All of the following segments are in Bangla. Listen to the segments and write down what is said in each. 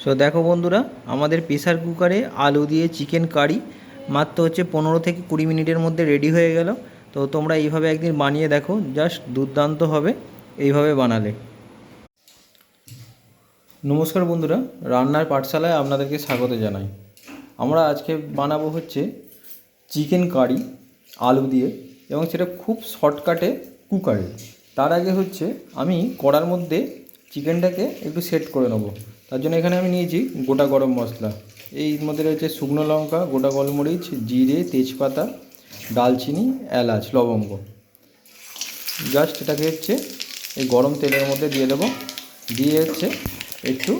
সো দেখো বন্ধুরা, আমাদের প্রেসার কুকারে আলু দিয়ে চিকেন কারি মাত্র 15 থেকে 20 মিনিটের মধ্যে রেডি হয়ে গেল। তো তোমরা এইভাবে একদিন বানিয়ে দেখো, জাস্ট দুর্দান্ত হবে এইভাবে বানালে। নমস্কার বন্ধুরা, রান্নার পাঠশালায় আপনাদেরকে স্বাগত জানাই। আমরা আজকে বানাবো হচ্ছে চিকেন কারি আলু দিয়ে, এবং সেটা খুব শর্টকাটে কুকারে। তার আগে হচ্ছে আমি কড়ার মধ্যে চিকেনটাকে একটু সেট করে নেবো। তার জন্য এখানে আমি নিয়েছি গোটা গরম মশলা। এই মধ্যে রয়েছে শুকনো লঙ্কা, গোটা গোলমরিচ, জিরে, তেজপাতা, দালচিনি, এলাচ, লবঙ্গ। জাস্ট এটাকে হচ্ছে এই গরম তেলের মধ্যে দিয়ে দেবো, দিয়ে হচ্ছে একটু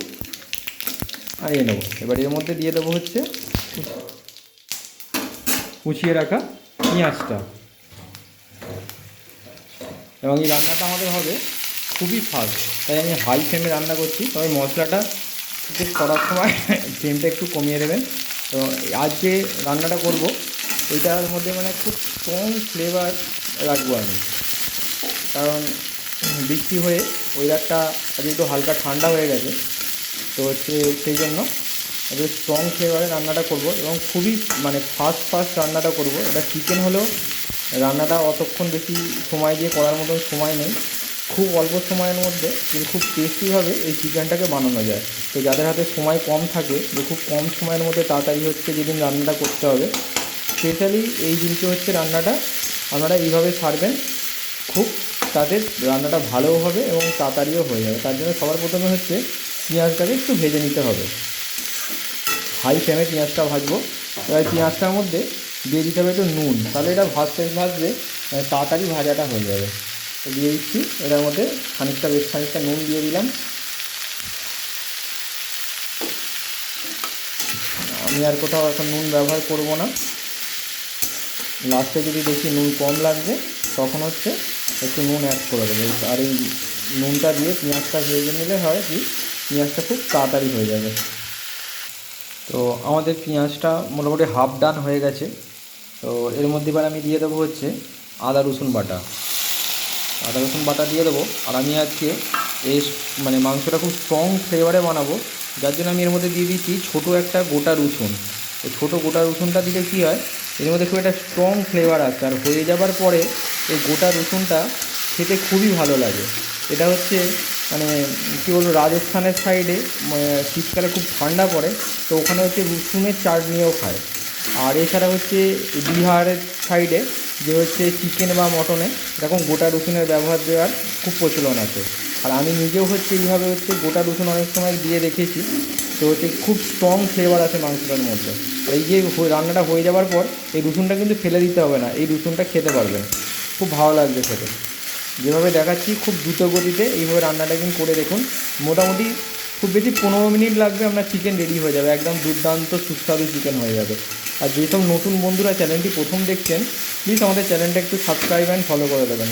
আনিয়ে নেবো। এবার এর মধ্যে দিয়ে দেবো হচ্ছে কুচিয়ে রাখা পেঁয়াজটা। এবং এই রান্নাটা আমাদের হবে খুবই ফাস্ট, তাই আমি হাই ফ্লেমে রান্না করছি। তবে মশলাটা একটু করার সময় ফ্লেমটা একটু কমিয়ে দেবেন। তো আজ যে রান্নাটা করব ওইটার মধ্যে মানে খুব স্ট্রং ফ্লেভার রাখবো আমি, কারণ বৃষ্টি হয়ে ওয়েদারটা আজ একটু হালকা ঠান্ডা হয়ে গেছে। তো হচ্ছে সেই জন্য একটু স্ট্রং ফ্লেভারে রান্নাটা করব, এবং খুবই মানে ফাস্ট রান্নাটা করব। এটা চিকেন হলেও রান্নাটা অতক্ষণ বেশি সময় দিয়ে করার মতন সময় নেই। খুব অল্প সময়ের মধ্যে কিন্তু খুব টেস্টিভাবে এই চিকেনটাকে বানানো যায়। তো যাদের হাতে সময় কম থাকে, যে খুব কম সময়ের মধ্যে তাড়াতাড়ি হচ্ছে যেদিন রান্নাটা করতে হবে, স্পেশালি এই দিনকে হচ্ছে রান্নাটা আপনারা এইভাবে সারবেন, খুব তাদের রান্নাটা ভালোও হবে এবং তাড়াতাড়িও হয়ে যাবে। তার জন্য সবার প্রথমে হচ্ছে পেঁয়াজটাকে একটু ভেজে নিতে হবে। হাই ফ্লেমে পেঁয়াজটা ভাজবো। এবার পেঁয়াজটার মধ্যে দিয়ে দিতে হবে একটু নুন, তাহলে এটা ভাজতে তাড়াতাড়ি ভাজাটা হয়ে যাবে। তো দিয়ে দিচ্ছি এটার মধ্যে বেশ খানিকটা নুন দিয়ে দিলাম। আমি আর কোথাও এখন নুন ব্যবহার করব না। লাস্টে যদি দেখি নুন কম লাগবে তখন হচ্ছে একটু নুন অ্যাড করে দেবো। আর এই নুনটা দিয়ে পেঁয়াজটা ভেজে নিলে হয় কি, পেঁয়াজটা খুব তাড়াতাড়ি হয়ে যাবে। তো আমাদের পেঁয়াজটা মোটামুটি হাফ ডান হয়ে গেছে। তো এর মধ্যে এবার আমি দিয়ে দেবো হচ্ছে আদা রসুন বাটা দিয়ে দেবো। আর আমি আজকে এই মানে মাংসটা খুব স্ট্রং ফ্লেভারে বানাবো, যার জন্য আমি এর মধ্যে দিয়ে দিচ্ছি ছোটো একটা গোটা রসুন। এই ছোটো গোটা রসুনটা দিলে কী হয়, এর মধ্যে খুব একটা স্ট্রং ফ্লেভার আসে। আর হয়ে যাবার পরে এই গোটা রসুনটা খেতে খুবই ভালো লাগে। এটা হচ্ছে মানে কী বলবো, রাজস্থানের সাইডে শীতকালে খুব ঠান্ডা পড়ে, তো ওখানে হচ্ছে রসুনের চাটনিও খায়। আর এছাড়া হচ্ছে বিহারের সাইডে যে হচ্ছে চিকেন বা মটনে এরকম গোটা রসুনের ব্যবহার দেওয়ার খুব প্রচলন আছে। আর আমি নিজেও হচ্ছে এইভাবে হচ্ছে গোটা রসুন অনেক সময় দিয়ে রেখেছি। তো হচ্ছে খুব স্ট্রং ফ্লেভার আছে মাংসটার মধ্যে। আর এই যে রান্নাটা হয়ে যাওয়ার পর এই রসুনটা কিন্তু ফেলে দিতে হবে না, এই রসুনটা খেতে পারবেন, খুব ভালো লাগবে খেতে। যেভাবে দেখাচ্ছি খুব দ্রুত গতিতে এইভাবে রান্নাটা কিন্তু করে দেখুন। মোটামুটি খুব বেশি 15 মিনিট লাগবে, আপনার চিকেন রেডি হয়ে যাবে, একদম দুর্দান্ত সুস্বাদু চিকেন হয়ে যাবে। আর যেসব নতুন বন্ধুরা চ্যানেলটি প্রথম দেখছেন, প্লিজ আমাদের চ্যানেলটা একটু সাবস্ক্রাইব অ্যান্ড ফলো করে দেবেন।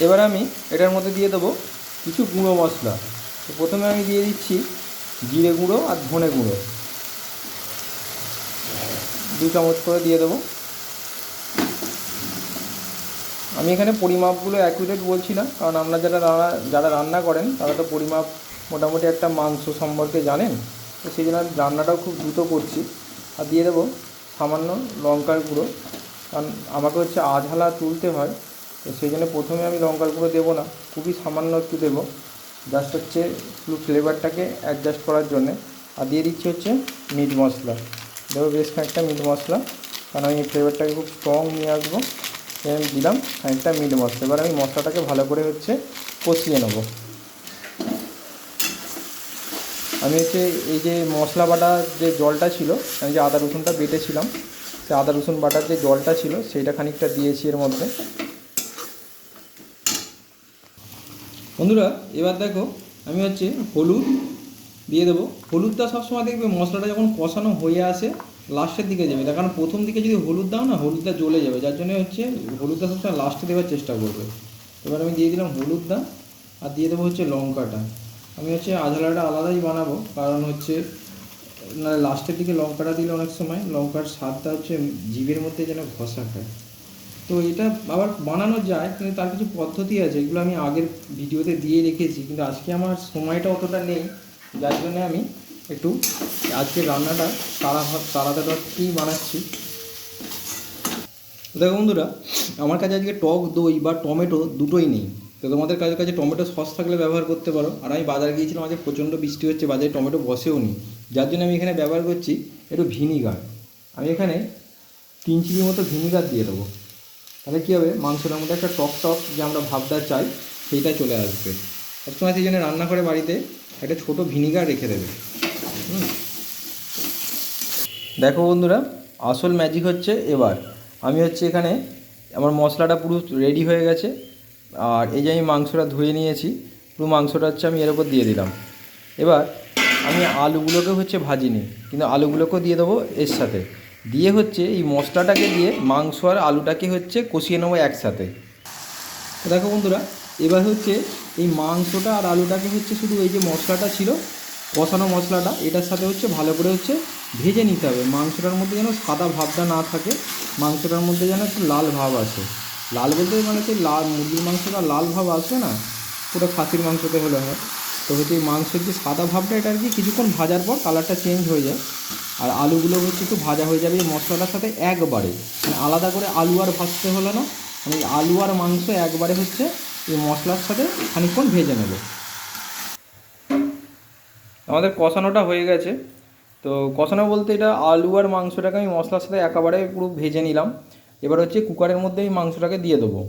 এবার আমি এটার মধ্যে দিয়ে দেবো কিছু গুঁড়ো মশলা। তো প্রথমে আমি দিয়ে দিচ্ছি জিরে গুঁড়ো আর ধনে গুঁড়ো 2 চামচ করে দিয়ে দেবো। আমি এখানে পরিমাপগুলো অ্যাকুরেট বলছি না, কারণ আমরা যারা রান্না করেন তারা তো পরিমাপ মোটামুটি একটা মাংস সম্পর্কে জানেন। তো সেই জন্য রান্নাটাও খুব দ্রুত করছি। আর দিয়ে দেবো সামান্য লঙ্কার গুঁড়ো, কারণ আমাকে হচ্ছে আঝালা তুলতে হয়। তো সেই জন্য প্রথমে আমি লঙ্কার গুঁড়ো দেবো না, খুবই সামান্য একটু দেবো, জাস্ট হচ্ছে একটু ফ্লেভারটাকে অ্যাডজাস্ট করার জন্যে। আর দিয়ে দিচ্ছি হচ্ছে মিট মশলা, দেবো বেশ খানিকটা মিট মশলা, কারণ আমি ফ্লেভারটাকে খুব স্ট্রং নিয়ে আসবো। দিলাম খানিকটা মিট মশলা। এবার আমি মশলাটাকে ভালো করে হচ্ছে কষিয়ে নেব। আমি হচ্ছে এই যে মশলা বাটার যে জলটা ছিল, আমি যে আদা রসুনটা বেটেছিলাম, সেই আদা রসুন বাটার যে জলটা ছিল সেইটা খানিকটা দিয়েছি এর মধ্যে। বন্ধুরা এবার দেখো, আমি হচ্ছে হলুদ দিয়ে দেবো। হলুদটা সবসময় দেখবে মশলাটা যখন কষানো হয়ে আসে লাস্টের দিকে যাবে, তার কারণ প্রথম দিকে যদি হলুদ দাও না, হলুদটা জ্বলে যাবে, যার জন্য হচ্ছে হলুদটা সবসময় লাস্টে দেওয়ার চেষ্টা করবে। এবার আমি দিয়ে দিলাম হলুদটা, আর দিয়ে দেবো হচ্ছে লঙ্কাটা। আমি হচ্ছে আঝালাটা আলাদাই বানাবো, কারণ হচ্ছে না লাস্টের দিকে লঙ্কাটা দিলে অনেক সময় লঙ্কার স্বাদটা হচ্ছে জিভের মধ্যে যেন ঘষা খায়। তো এটা আবার বানানো যায়, কিন্তু তার কিছু পদ্ধতি আছে, এগুলো আমি আগের ভিডিওতে দিয়ে রেখেছি, কিন্তু আজকে আমার সময়টা অতটা নেই, যার জন্য আমি একটু আজকের রান্নাটা তাড়াতাড়ি বানাচ্ছি। দেখো বন্ধুরা, আমার কাছে আজকে টক দই বা টমেটো দুটোই নেই। তো তোমাদের কাছে টমেটো সস থাকলে ব্যবহার করতে পারো। আর আমি বাজার গিয়েছিলাম, আজকে প্রচণ্ড বৃষ্টি হচ্ছে, বাজারে টমেটো বসেও নি, যার জন্য আমি এখানে ব্যবহার করছি একটু ভিনিগার। আমি এখানে 3 চিনি মতো ভিনিগার দিয়ে দেবো। তাহলে কী হবে, মাংসটার মধ্যে একটা টক টক যে আমরা ভাবটা চাই সেইটা চলে আসবে। সবসময় সেই জন্য রান্নাঘরে বাড়িতে একটা ছোটো ভিনিগার রেখে দেবে। দেখো বন্ধুরা, আসল ম্যাজিক হচ্ছে এবার আমি এখানে আমার মশলাটা পুরো রেডি হয়ে গেছে। আর এই যে আমি মাংসটা ধুয়ে নিয়েছি, পুরো মাংসটা আমি এর উপর দিয়ে দিলাম। এবার আমি আলুগুলোকে ভাজিনি, কিন্তু আলুগুলোকেও দিয়ে দেবো এর সাথে। দিয়ে এই মশলাটাকে দিয়ে মাংস আর আলুটাকে কষিয়ে নেবো একসাথে। দেখো বন্ধুরা, এবার এই মাংসটা আর আলুটাকে শুধু এই যে মশলাটা ছিল, কষানো মশলাটা, এটার সাথে ভালো করে ভেজে নিতে হবে। মাংসটার মধ্যে যেন সাদা ভাবটা না থাকে, মাংসটার মধ্যে যেন একটু লাল ভাব আসে। লাল বলতে মানে লাল মুরগির মাংসটা লাল ভাব আসবে না, পুরো খাসির মাংসতে হলে হয়। তো এই মাংসের যে সাদা ভাবটা, এটা আর কি কিছুক্ষণ ভাজার পর কালারটা চেঞ্জ হয়ে যায়। আর আলুগুলো একটু ভাজা হয়ে যাবে এই মশলাটার সাথে একবারে, মানে আলাদা করে আলু আর ভাজতে হলো না। মানে আলু আর মাংস একবারে এই মশলার সাথে খানিকক্ষণ ভেজে নেব। আমাদের কষানোটা হয়ে গেছে। তো কষানো বলতে এটা আলু আর মাংসটাকে আমি মশলার সাথে একেবারে পুরো ভেজে নিলাম। এবার কুকারের মধ্যে এই মাংসটাকে দিয়ে দেবো।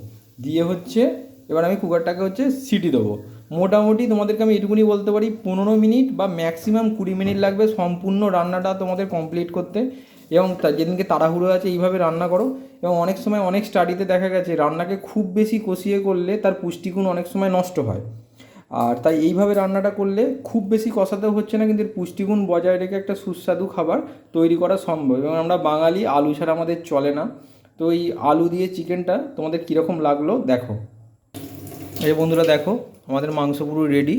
দিয়ে এবার আমি কুকারটাকে সিটি দেবো। মোটামুটি তোমাদেরকে আমি এটুকুনি বলতে পারি 15 মিনিট বা ম্যাক্সিমাম 20 মিনিট লাগবে সম্পূর্ণ রান্নাটা তোমাদের কমপ্লিট করতে। এবং যেদিনকে তাড়াহুড়ো আছে এইভাবে রান্না করো। এবং অনেক সময় অনেক স্টাডিতে দেখা গেছে রান্নাকে খুব বেশি কষিয়ে করলে তার পুষ্টিগুণ অনেক সময় নষ্ট হয়। আর তাই এইভাবে রান্নাটা করলে খুব বেশি কষাতেও হচ্ছে না, কিন্তু এর পুষ্টিগুণ বজায় রেখে একটা সুস্বাদু খাবার তৈরি করা সম্ভব। এবং আমরা বাঙালি, আলু ছাড়া আমাদের চলে না। তো এই আলু দিয়ে চিকেনটা তোমাদের কীরকম লাগলো দেখো। এই বন্ধুরা দেখো, আমাদের মাংস পুরো রেডি।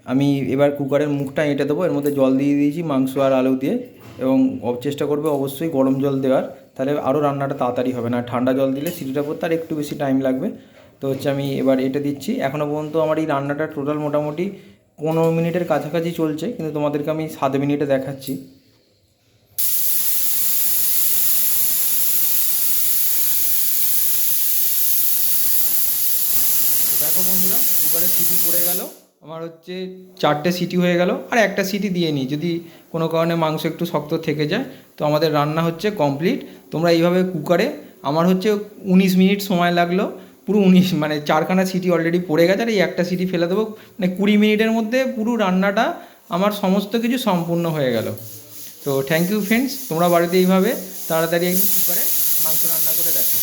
আমি এবার কুকারের মুখটা এঁটে দেবো, এর মধ্যে জল দিয়ে দিয়েছি মাংস আর আলু দিয়ে। এবং চেষ্টা করবে অবশ্যই গরম জল দেওয়ার, তাহলে আরও রান্নাটা তাড়াতাড়ি হবে। না ঠান্ডা জল দিলে সিটিটা পড়তে আর একটু বেশি টাইম লাগবে। তো আমি এবার এটা দিচ্ছি। এখনও পর্যন্ত আমার এই রান্নাটা টোটাল মোটামুটি 15 মিনিটের কাছাকাছি চলছে, কিন্তু তোমাদেরকে আমি 7 মিনিটে দেখাচ্ছি। দেখো বন্ধুরা, কুকারে সিটি পড়ে গেল আমার 4টে সিটি হয়ে গেল। আর একটা সিটি দিয়ে নিই, যদি কোনো কারণে মাংস একটু শক্ত থেকে যায়। তো আমাদের রান্না কমপ্লিট। তোমরা এইভাবে কুকারে, আমার 19 মিনিট সময় লাগলো। পুরো 19 মানে 4খানা সিটি অলরেডি পড়ে গেছে, আর এই একটা সিটি ফেলে দেবো। মানে 20 মিনিটের মধ্যে পুরো রান্নাটা আমার সমস্ত কিছু সম্পূর্ণ হয়ে গেল। তো থ্যাংক ইউ ফ্রেন্ডস, তোমরা বাড়িতে এইভাবে তাড়াতাড়ি একদিন কুকারে মাংস রান্না করে দেখো।